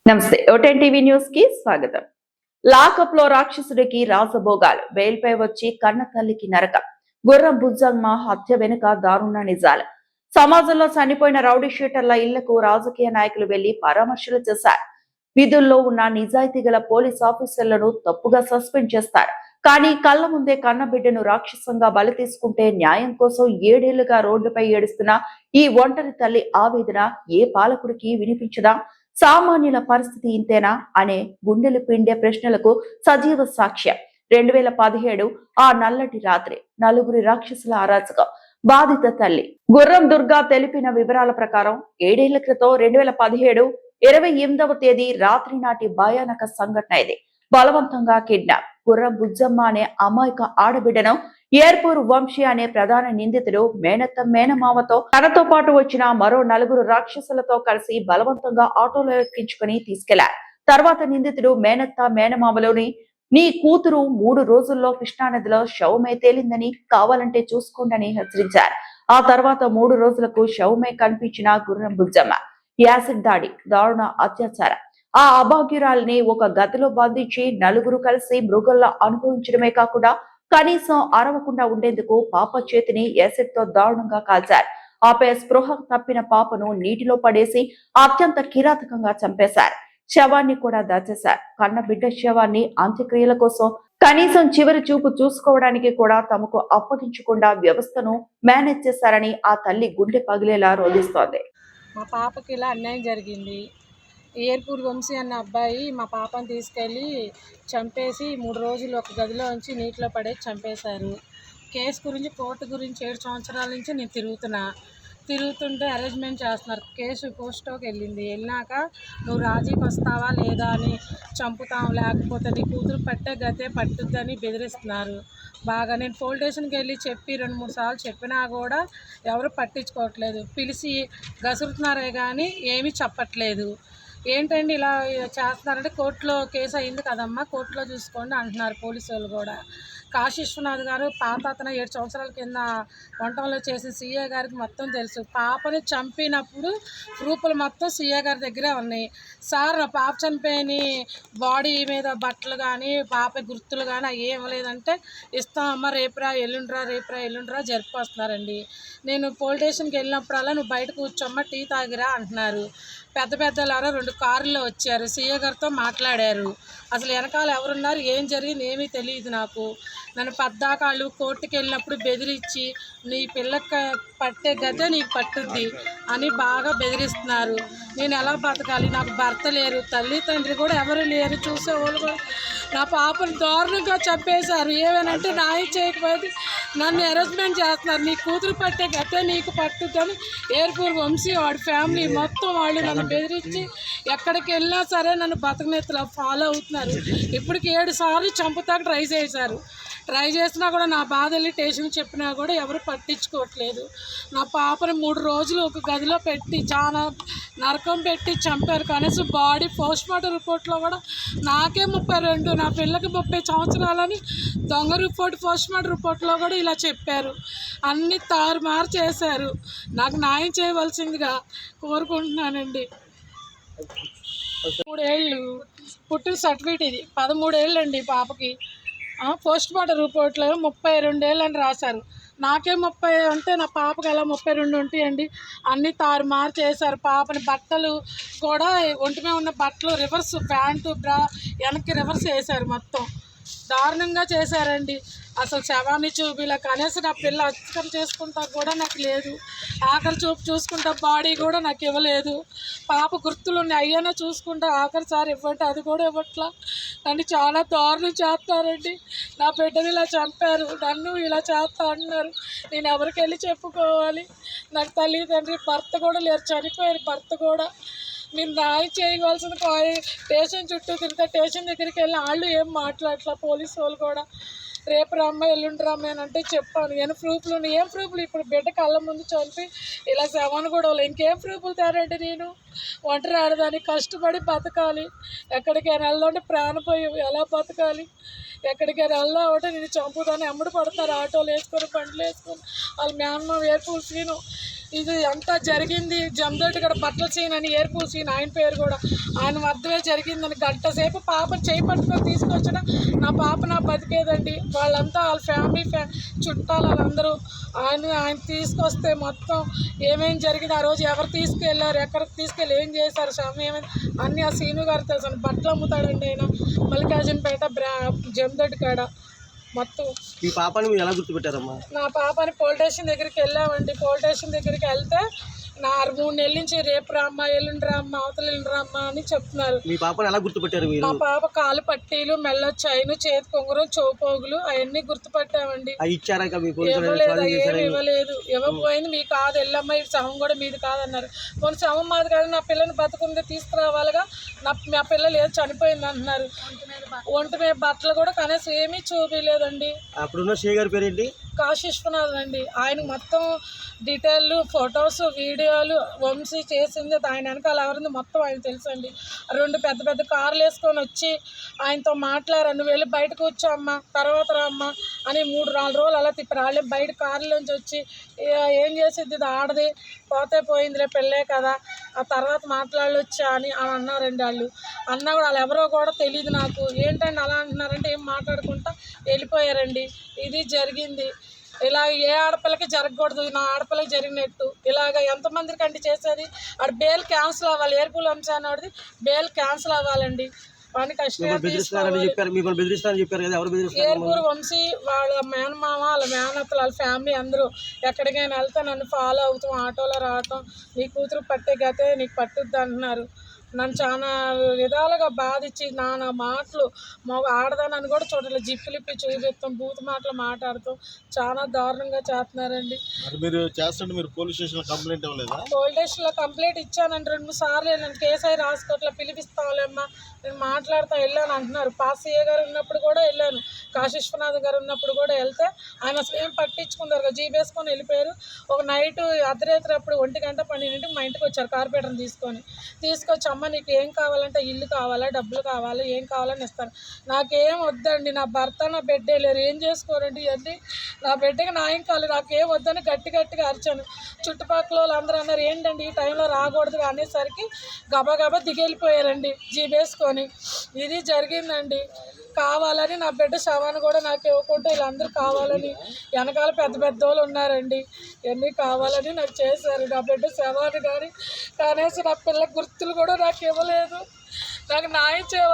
నమస్తే ఓటెన్ TV news కి స్వాగతం. లాకప్ లో రాక్షసుడికి రాజభోగాలు, బెయిల్ పై వచ్చి కన్న తల్లికి నరకం. గుర్రం బుజ్జమ్మ హత్య వెనుక దారుణ నిజాలు. సమాజంలో చనిపోయిన రౌడీ షీటర్ల ఇళ్లకు రాజకీయ నాయకులు వెళ్లి పరామర్శలు చేశారు. విధుల్లో ఉన్న నిజాయితీ గల పోలీస్ ఆఫీసర్లను తప్పుగా సస్పెండ్ చేస్తారు. కానీ కళ్ల ముందే కన్నబిడ్డను రాక్షసంగా బలి తీసుకుంటే న్యాయం కోసం 7 ఏళ్లుగా రోడ్డుపై ఏడుస్తున్న ఈ ఒంటరి తల్లి ఆవేదన ఏ పాలకుడికి వినిపించదా? సామాన్యుల పరిస్థితి ఇంతేనా అనే గుండెలు పిండే ప్రశ్నలకు సజీవ సాక్ష్యం 2017 ఆ నల్లటి రాత్రి. నలుగురి రాక్షసుల అరాచకం. బాధిత తల్లి గుర్రం దుర్గా తెలిపిన వివరాల ప్రకారం 7 ఏళ్ల క్రితం 2017 28వ తేదీ రాత్రి నాటి భయానక సంఘటన ఇది. బలవంతంగా కిడ్నాప్. గుర్రం బుజ్జమ్మ అనే అమాయక ఆడబిడ్డను ఏర్పూర్ వంశీ అనే ప్రధాన నిందితుడు మేనత్త మేనమామతో తనతో పాటు వచ్చిన మరో 4 రాక్షసులతో కలిసి బలవంతంగా ఆటోలో ఎక్కించుకుని తీసుకెళ్లారు. తర్వాత నిందితుడు మేనత్త మేనమామలోని నీ కూతురు 3 రోజుల్లో కృష్ణానదిలో శవమే తేలిందని, కావాలంటే చూసుకోండి హెచ్చరించారు. ఆ తర్వాత 3 రోజులకు శవమే కనిపించిన గుర్రం బుజ్జమ్మ యాసిడ్ దాడి, దారుణ అత్యాచారం. ఆ అభాగ్యురాల్ని ఒక గదిలో బంధించి 4 కలిసి మృగంలా అనుభవించడమే కాకుండా కనీసం అరవకుండా ఉండేందుకు పాప చేతిని యాసిడ్ తో దారుణంగా కాల్చారు. ఆపై స్పృహ తప్పిన పాపను నీటిలో పడేసి అత్యంత కిరాతకంగా చంపేశారు. శవాన్ని కూడా దాచేశారు. కన్న బిడ్డ శవాన్ని అంత్యక్రియల కోసం కనీసం చివరి చూపు చూసుకోవడానికి కూడా తమకు అప్పగించకుండా వ్యవస్థను మేనేజ్ చేశారని ఆ తల్లి గుండె పగిలేలా రోధిస్తోంది. మా పాపకి ఇలా అన్యాయం జరిగింది. ఏర్పూర్ వంశీ అన్న అబ్బాయి మా పాపను తీసుకెళ్ళి చంపేసి 3 రోజులు ఒక గదిలో ఉంచి నీటిలో పడేసి చంపేశారు. కేసు గురించి కోర్టు గురించి 7 సంవత్సరాల నుంచి నేను తిరుగుతుంటే అరేంజ్మెంట్ చేస్తున్నారు. కేసు పోస్ట్కి వెళ్ళాక నువ్వు రాజీకి వస్తావా లేదా అని, చంపుతాం లేకపోతే నీ కూతురు పట్టే గతే పట్టుద్దని బెదిరిస్తున్నారు. బాగా నేను పోలీస్ స్టేషన్కి వెళ్ళి చెప్పి 2-3 సార్లు చెప్పినా కూడా ఎవరు పట్టించుకోవట్లేదు. పిలిచి గసురుతున్నారే కానీ ఏమీ చెప్పట్లేదు. ఏంటండి ఇలా చేస్తున్నారంటే, కోర్టులో కేసు అయింది కదమ్మా, కోర్టులో చూసుకోండి అంటున్నారు పోలీసు వాళ్ళు కూడా. కాశీ విశ్వనాథ్ గారు పాత అతను 7 సంవత్సరాల కింద వంటంలో చేసిన సీఏ గారికి మొత్తం తెలుసు. పాపని చంపినప్పుడు ప్రూఫ్లు మొత్తం సీఏ గారి దగ్గరే ఉన్నాయి. సార్ నా పాప చనిపోయిన బాడీ మీద బట్టలు కానీ పాప గుర్తులు కానీ అవి ఇవ్వలేదంటే ఇస్తామమ్మా, రేపురా ఎల్లుండ్రా జరిపొస్తున్నారండి. నేను పోలీస్ స్టేషన్కి వెళ్ళినప్పుడల్లా నువ్వు బయట కూర్చోమ్మా, టీ తాగిరా అంటున్నారు. పెద్దలారా 2 కార్లు వచ్చారు, సీఏ గారితో మాట్లాడారు. అసలు వెనకాల ఎవరున్నారు, ఏం జరిగింది ఏమీ తెలియదు నాకు. నన్ను పద్దాకాళ్ళు కోర్టుకి వెళ్ళినప్పుడు బెదిరించి నీ పిల్లకి పట్టే గతే నీకు పట్టుద్ది అని బాగా బెదిరిస్తున్నారు. నేను ఎలా బతకాలి, నాకు భర్త లేరు, తల్లి తండ్రి కూడా ఎవరు లేరు, చూసేవాళ్ళు కూడా. నా పాపను దారుణంగా చంపేశారు. ఏమేనంటే న్యాయం చేయకపోతే నన్ను అరెస్ట్మెంట్ చేస్తున్నారు. నీ కూతురు పట్టే గతే నీకు పట్టుద్దని ఏర్పూర్ వంశీ వాడి ఫ్యామిలీ మొత్తం వాళ్ళు నన్ను బెదిరించి ఎక్కడికి వెళ్ళినా సరే నన్ను బతకనెత్తలా ఫాలో అవుతున్నారు. ఇప్పటికి 7 సార్లు చంపుతాక ట్రై చేసినా కూడా నా బాధ వెళ్ళి స్టేషన్ చెప్పినా కూడా ఎవరు పట్టించుకోవట్లేదు. నా పాపను 3 రోజులు ఒక గదిలో పెట్టి చాలా నరకం పెట్టి చంపారు. కనీసం బాడీ పోస్ట్మార్టం రిపోర్ట్లో కూడా నాకే 32, నా పిల్లకి 30 సంవత్సరాలని దొంగ రిపోర్ట్ పోస్ట్మార్టం రిపోర్ట్లో కూడా ఇలా చెప్పారు. అన్ని తారుమారు చేశారు. నాకు న్యాయం చేయవలసిందిగా కోరుకుంటున్నానండి. 3 ఏళ్ళు పుట్టిన సర్టిఫికేట్ ఇది, 13 ఏళ్ళు అండి పాపకి. పోస్ట్మార్టం రిపోర్ట్లో 32 ఏళ్ళు అని రాశారు. నాకే 30 అంటే నా పాపకి ఎలా 32 ఉంటాయండి. అన్నీ తారుమారు చేశారు. పాపని బట్టలు కూడా ఒంటి మీద ఉన్న బట్టలు రివర్స్, ప్యాంటు బ్రా వెనక్కి రివర్స్ వేశారు. మొత్తం దారుణంగా చేశారండి. అసలు శవాన్ని చూపిలా, కనీసం నా పిల్ల అచ్చకం చేసుకుంటా కూడా నాకు లేదు. ఆఖరి చూపు చూసుకుంటా బాడీ కూడా నాకు ఇవ్వలేదు. పాప గుర్తులు ఉన్నాయి, అయ్యానో చూసుకుంటా ఆఖరిసారి ఇవ్వండి, అది కూడా ఇవ్వట్లా. నన్ను చాలా దారుణం చేస్తారండి. నా బిడ్డని ఇలా చంపారు, నన్ను ఇలా చేస్తా అంటున్నారు. నేను ఎవరికి వెళ్ళి చెప్పుకోవాలి? నాకు తల్లి తండ్రి భర్త కూడా లేరు, చనిపోయారు భర్త కూడా. మీరు న్యాయం చేయవలసిన స్టేషన్ చుట్టూ తిరిగితే స్టేషన్ దగ్గరికి వెళ్ళి వాళ్ళు ఏం మాట్లాడట్లా. పోలీసు వాళ్ళు కూడా రేపు రమ్మ ఎల్లుండి రమ్మ అని అంటే చెప్పాను. ఏం ప్రూఫ్లు ఉన్నాయి? ఏం ప్రూఫ్లు? ఇప్పుడు బిడ్డ కళ్ళ ముందు చంపి ఇలా శవాన్ని కూడా ఇంకేం ప్రూఫ్లు తేరండి? నేను ఒంటరి ఆడదాన్ని, కష్టపడి బతకాలి. ఎక్కడికైనా వెళ్దామంటే ప్రాణపోయి ఎలా బతకాలి? ఎక్కడికైనా వెళ్దామంటే నేను చంపుతాను, ఎమ్మడి పడతారు ఆటోలు వేసుకొని బండ్లు వేసుకొని. వాళ్ళ మేనమ్మ ఏర్పూర్ సీను ఇది అంతా జరిగింది జమదొడ్డి ఇక్కడ బట్టల సీన్ అని ఏర్పూర్ సీన్ ఆయన పేరు కూడా ఆయన వద్దవే జరిగిందని గంట సేపు పాప చేయి పట్టుకొని తీసుకొచ్చిన నా పాప నా బతికేదండి. వాళ్ళంతా వాళ్ళ ఫ్యామిలీ చుట్టాలు వాళ్ళందరూ ఆయన తీసుకొస్తే మొత్తం ఏమేమి జరిగింది, ఆ రోజు ఎవరు తీసుకెళ్ళారు, ఎక్కడికి తీసుకెళ్ళి ఏం చేశారు, సమయం అన్నీ ఆ సీను గారు తెలుసు. బట్టలు అమ్ముతాడండి ఆయన మల్లికార్జునపేట జమదొడ్డి కాడ మొత్తం. ఈ పాపని మీరు ఎలా గుర్తుపెట్టారమ్మా? నా పాపని పోలీస్ స్టేషన్ దగ్గరికి వెళ్ళామండి. పోలీస్ స్టేషన్ దగ్గరికి వెళ్తే 3 నెలల నుంచి రేపు రామ్మ, ఎల్లుండి రామ్మ, అవతల ఎల్లుండి రామ్మ అని చెప్తున్నారు. మీ పాపని ఎలా గుర్తుపెట్టారు మీరు? మా పాప కాలు పట్టీలు, మెల్ల చైను, చేతి కొంగరం, చౌపోగులు అవన్నీ గుర్తుపట్టామండి. ఇవ్వలేదు. ఇవ్వకపోయింది. మీ కాదు వెళ్ళమ్మ, ఈ శవం కూడా మీది కాదన్నారు. కొన్ని శవం మాది కాదు, నా పిల్లని బతుకుంది తీసుకురావాలిగా, మా పిల్ల లేదు చనిపోయింది అంటున్నారు. ఒంటి మీద బట్టలు కూడా కనీసం ఏమీ చూపించలేదండి. అప్పుడున్న శ్రీ గారి పేరేంటి? కాశీశ్వనాథ్ అండి. ఆయన మొత్తం డీటెయిల్ ఫొటోస్, వీడియోలు వంశీ చేసింది ఆయన వెనకాల ఎవరింది మొత్తం ఆయన తెలుసండి. 2 పెద్ద పెద్ద కార్లు వేసుకొని వచ్చి ఆయనతో మాట్లాడారు. నువ్వు వెళ్ళి బయట కూర్చో అమ్మ, తర్వాత రా అమ్మ అని 3-4 రోజులు అలా తిప్పారు. వాళ్ళే బయట కార్లోంచి వచ్చి ఏం చేసేది, ఇది ఆడది పోతే పోయిందిలే పెళ్ళే కదా, ఆ తర్వాత మాట్లాడొచ్చా అని అన్నారండి. వాళ్ళు అన్నా కూడా వాళ్ళు ఎవరో కూడా తెలియదు నాకు. ఏంటండి అలా అంటున్నారంటే ఏం మాట్లాడుకుంటా వెళ్ళిపోయారండి. ఇది జరిగింది. ఇలా ఏ ఆడపిల్లకి జరగకూడదు, నా ఆడపిల్లకి జరిగినట్టు. ఇలాగ ఎంతమందికి అంటే చేసేది. ఆడ బెయిల్ క్యాన్సిల్ అవ్వాలి. ఏర్పూల్ వంశీ అన్నది బెయిల్ క్యాన్సిల్ అవ్వాలండి. వాడిని ఏర్పూర్ వంశీ వాళ్ళ మేనమామ, వాళ్ళ మేనత్తలు, వాళ్ళ ఫ్యామిలీ అందరూ ఎక్కడికైనా వెళ్తే నన్ను ఫాలో అవుతాం, ఆటోలో రావటం, నీ కూతురు పట్టే గతే నీకు పట్టుద్ది అంటున్నారు. నన్ను చాలా విధాలుగా బాధించి నానా మాటలు ఆడదానని కూడా చూడలేదు, జిప్పులిప్పి చూపిస్తాం, బూత్ మాటలు మాట్లాడుతాం, చాలా దారుణంగా చేస్తున్నారండి. మీరు పోలీస్ స్టేషన్లో కంప్లైంట్ ఇవ్వలేదా? పోలీస్ స్టేషన్లో కంప్లైంట్ ఇచ్చానండి 2-3 సార్లు. నేను కేసీ రాసుకోవట్లా, పిలిపిస్తావులేమ్మా, నేను మాట్లాడుతూ వెళ్ళాను అంటున్నారు. పాసయ్య గారు ఉన్నప్పుడు కూడా వెళ్ళాను, కాశీశ్వనాథ్ గారు ఉన్నప్పుడు కూడా వెళ్తే ఆయన అసలు ఏం పట్టించుకున్నారు, జీప్ వేసుకొని వెళ్ళిపోయారు. ఒక నైట్ అర్ధరాత్రి అప్పుడు 1:12 మా ఇంటికి వచ్చారు కార్పొరేటర్ని తీసుకొచ్చి అమ్మ నీకు ఏం కావాలంటే ఇల్లు కావాలా, డబ్బులు కావాలా, ఏం కావాలని ఇస్తాను. నాకేం వద్దండి, నా భర్త నా బిడ్డే లేరు, ఏం చేసుకోరండి ఇవన్నీ, నా బిడ్డకి న్యాయం కావాలి, నాకేం వద్దని గట్టిగా అరిచాను. చుట్టుపక్కల వాళ్ళు అందరూ అన్నారు ఏంటండి ఈ టైంలో రాకూడదు అనేసరికి గబగబా దిగెళ్ళిపోయారండి జీప్ వేసుకొని. ఇది జరిగిందండి. కావాలని నా బిడ్డ శవాన్ని కూడా నాకు ఇవ్వకుండా వీళ్ళందరూ కావాలని వెనకాల పెద్ద వాళ్ళు ఉన్నారండి, ఇవన్నీ కావాలని నాకు చేశారు. నా బిడ్డ శవాన్ని కానీ కనీసం నా పిల్ల గుర్తులు కూడా నాకు ఇవ్వలేదు. నాకు న్యాయం చేయవచ్చు.